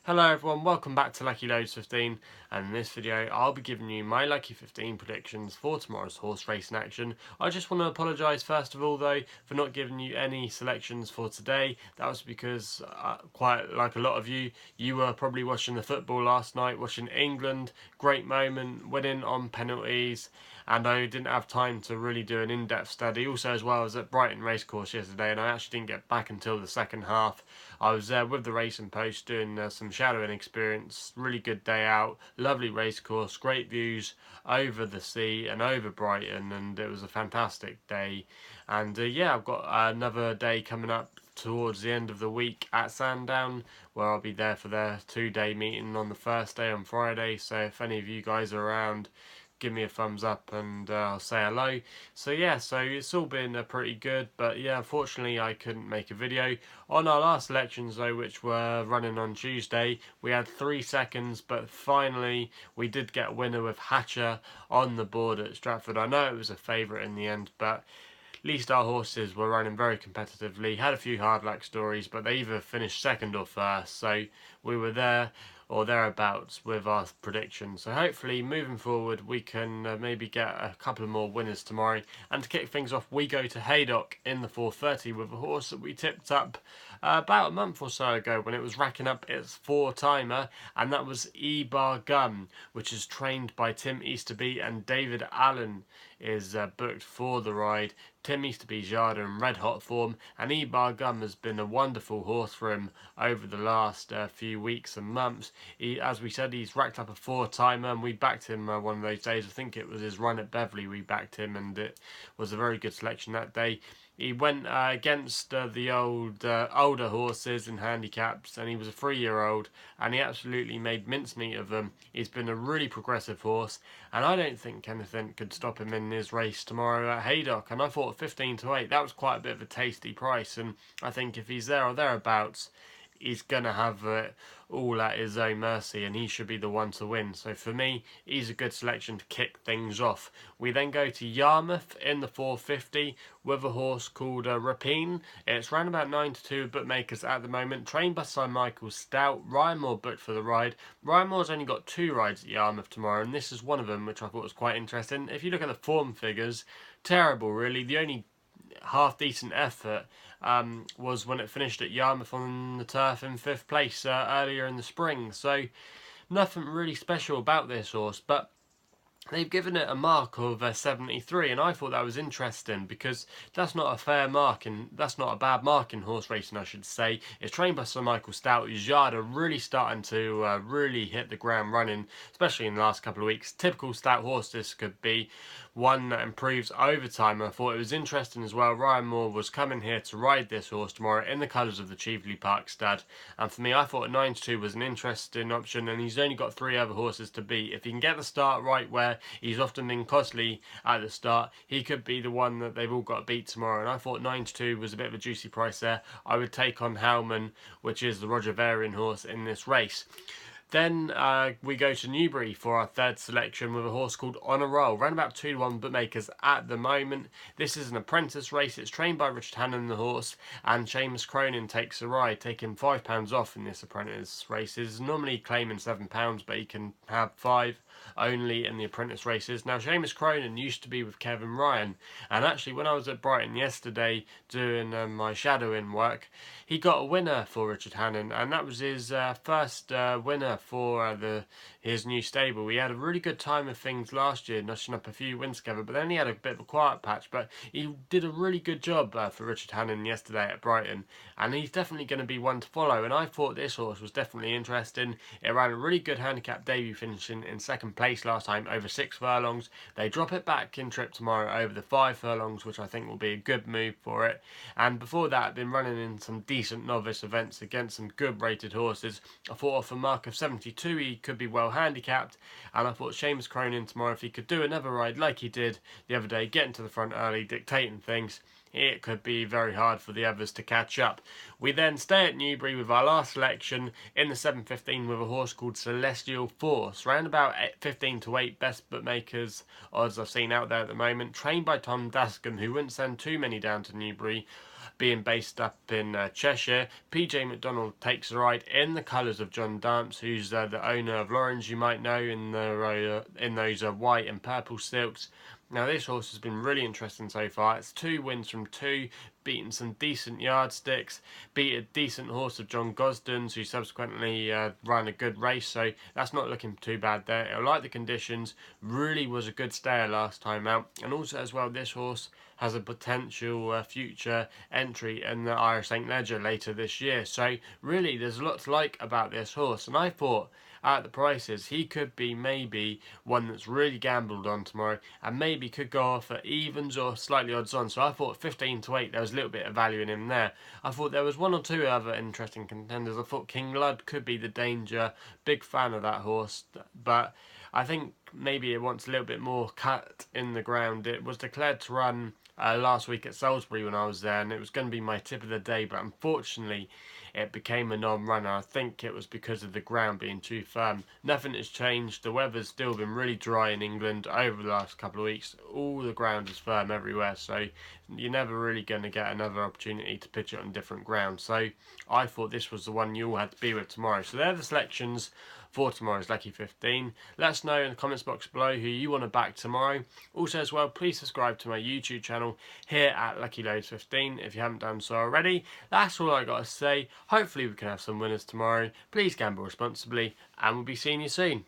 Hello everyone, welcome back to Lucky15, and in this video I'll be giving you my Lucky 15 predictions for tomorrow's horse racing action. I just want to apologise first of all though for not giving you any selections for today. That was because quite like a lot of you were probably watching the football last night, watching England, great moment, winning on penalties, and I didn't have time to really do an in-depth study. Also as well, I was at Brighton Racecourse yesterday and I actually didn't get back until the second half. I was there with the Racing Post doing some shadowing experience. Really good day out, lovely racecourse, great views over the sea and over Brighton, and it was a fantastic day. And yeah, I've got another day coming up towards the end of the week at Sandown, where I'll be there for their 2-day meeting on the first day on Friday. So if any of you guys are around, give me a thumbs up and I'll say hello. So yeah, so it's all been pretty good, but yeah, unfortunately I couldn't make a video. On our last elections though, which were running on Tuesday, we had 3 seconds, but finally we did get a winner with Hatcher on the board at Stratford. I know it was a favourite in the end, but at least our horses were running very competitively, had a few hard luck stories, but they either finished second or first, so we were there or thereabouts with our predictions. So hopefully moving forward we can maybe get a couple of more winners tomorrow. And to kick things off, we go to Haydock in the 4:30 with a horse that we tipped up about a month or so ago when it was racking up its 4-timer, and that was Eeh Bah Gum, which is trained by Tim Easterby, and David Allen is booked for the ride. Tim Easterby's yard in red hot form, and Eeh Bah Gum has been a wonderful horse for him over the last few weeks and months. As we said, he's racked up a 4-timer, and we backed him one of those days. I think it was his run at Beverley we backed him, and it was a very good selection that day. He went against the older horses in handicaps, and he was a 3-year-old, and he absolutely made mincemeat of them. He's been a really progressive horse, and I don't think anything could stop him in his race tomorrow at Haydock. And I thought 15-8, that was quite a bit of a tasty price, and I think if he's there or thereabouts, he's going to have it all at his own mercy, and he should be the one to win. So for me, he's a good selection to kick things off. We then go to Yarmouth in the 4:50 with a horse called Rapine. It's round about 9-2 bookmakers at the moment, trained by Sir Michael Stout. Ryan Moore booked for the ride. Ryan Moore's only got 2 rides at Yarmouth tomorrow, and this is one of them, which I thought was quite interesting. If you look at the form figures, terrible really. The only half decent effort was when it finished at Yarmouth on the turf in 5th place earlier in the spring. So nothing really special about this horse, but they've given it a mark of 73, and I thought that was interesting because that's not a fair mark, and that's not a bad mark in horse racing, I should say. It's trained by Sir Michael Stout, whose yard are really starting to really hit the ground running, especially in the last couple of weeks. Typical Stout horse this could be, one that improves over time. I thought it was interesting as well. Ryan Moore was coming here to ride this horse tomorrow in the colours of the Cheveley Park stud, and for me I thought 9-2 was an interesting option, and he's only got 3 other horses to beat. If he can get the start right, where he's often been costly at the start, he could be the one that they've all got to beat tomorrow, and I thought 9-2 was a bit of a juicy price there. I would take on Howman, which is the Roger Varian horse in this race. Then we go to Newbury for our 3rd selection with a horse called On a Roll. Round about 2-1 bookmakers at the moment. This is an apprentice race. It's trained by Richard Hannon, the horse, and Seamus Cronin takes a ride, taking £5 off in this apprentice race. He's normally claiming £7, but he can have 5 only in the apprentice races. Now, Seamus Cronin used to be with Kevin Ryan, and actually when I was at Brighton yesterday doing my shadowing work, he got a winner for Richard Hannon, and that was his first winner for his new stable. We had a really good time of things last year, notching up a few wins together, but then he had a bit of a quiet patch, but he did a really good job for Richard Hannon yesterday at Brighton, and he's definitely going to be one to follow. And I thought this horse was definitely interesting. It ran a really good handicap debut, finishing in 2nd place last time over 6 furlongs. They drop it back in trip tomorrow over the 5 furlongs, which I think will be a good move for it. And before that, been running in some decent novice events against some good rated horses. I thought off a mark of 72 he could be well handicapped, and I thought Seamus Cronin tomorrow, if he could do another ride like he did the other day, getting to the front early, dictating things, it could be very hard for the others to catch up. We then stay at Newbury with our last selection in the 7:15 with a horse called Celestial Force, round about 15 to 8 best bookmakers odds I've seen out there at the moment, trained by Tom Dascombe, who wouldn't send too many down to Newbury. Being based up in Cheshire, PJ McDonald takes a ride in the colours of John Dance, who's the owner of Lawrence, you might know, in those white and purple silks. Now this horse has been really interesting so far. It's 2 wins from 2, beaten some decent yardsticks, beat a decent horse of John Gosden's, who subsequently ran a good race, so that's not looking too bad there. I like the conditions, really was a good stayer last time out, and also as well this horse has a potential future entry in the Irish St Leger later this year, so really there's a lot to like about this horse, and I thought at the prices he could be maybe one that's really gambled on tomorrow and maybe could go off at evens or slightly odds on. So I thought 15 to 8 there was a little bit of value in him there. I thought there was 1 or 2 other interesting contenders. I thought King Lud could be the danger, big fan of that horse, but I think maybe it wants a little bit more cut in the ground. It was declared to run last week at Salisbury when I was there, and it was going to be my tip of the day, but unfortunately it became a non-runner. I think it was because of the ground being too firm. Nothing has changed. The weather's still been really dry in England over the last couple of weeks. All the ground is firm everywhere, so you're never really going to get another opportunity to pitch it on different ground. So I thought this was the one you all had to be with tomorrow. So they're the selections for tomorrow's Lucky 15. Let us know in the comments box below who you want to back tomorrow. Also as well, please subscribe to my YouTube channel here at Lucky15 if you haven't done so already. That's all I got to say. Hopefully we can have some winners tomorrow. Please gamble responsibly, and we'll be seeing you soon.